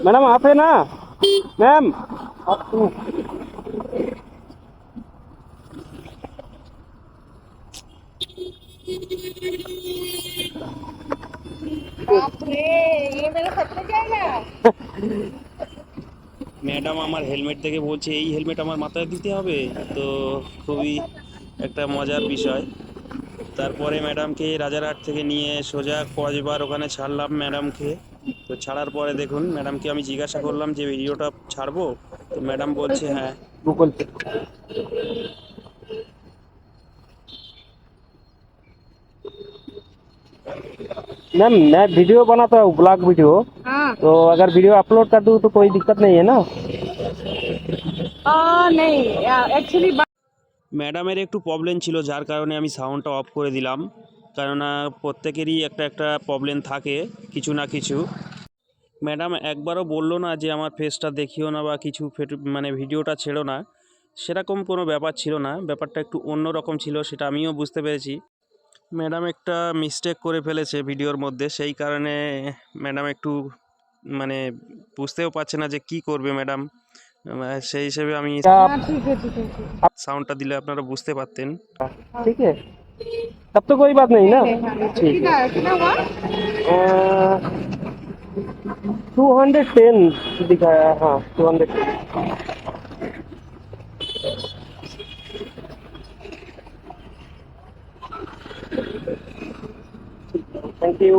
Madam आप है ना मैम आप बाप रे, ये मेरा सच में जाएगा। ম্যাডাম আমার হেলমেট দেখে বলছে এই হেলমেট আমার মাথায় দিতে হবে। তো খুবই একটা মজার বিষয়। তারপরে ম্যাডামকে রাজারহাট থেকে নিয়ে সোজা কসবার ওখানে ছাড়লাম ম্যাডামকে। তো ছাড়ার পরে দেখুন ম্যাডামকে আমি জিজ্ঞাসা করলাম যে ভিডিওটা ছাড়বো। তো ম্যাডাম বলছে হ্যাঁ। गूगल पे मैम मैं वीडियो बनाता हूँ ब्लॉग वीडियो। हाँ। तो अगर वीडियो अपलोड कर दूँ तो कोई दिक्कत नहीं है ना? नहीं, एक्चुअली ম্যাডামের একটু প্রবলেম ছিল যার কারণে আমি সাউন্ডটা অফ করে দিলাম। কেননা প্রত্যেকেরই একটা একটা প্রবলেম থাকে কিছু না কিছু। ম্যাডাম একবারও বললো না যে আমার ফেসটা দেখিও না বা কিছু মানে ভিডিওটা ছেড়ো না। সেরকম কোনো ব্যাপার ছিল না, ব্যাপারটা একটু অন্য রকম ছিল, সেটা আমিও বুঝতে পেরেছি। ম্যাডাম একটা মিস্টেক করে ফেলেছে ভিডিওর মধ্যে, সেই কারণে ম্যাডাম একটু মানে বুঝতেও পারছে না যে কি করবে ম্যাডাম। সেই হিসেবে আমি क्या हाँ, ठीक है ठीक है ठीक সাউন্ডটা দিলে আপনারা বুঝতে পারতেন। ठीक है तब तो कोई बात नहीं ना? है। हाँ, ठीक कितना है कितना हुआ? 210 दिखाया। हाँ 210। Thank you.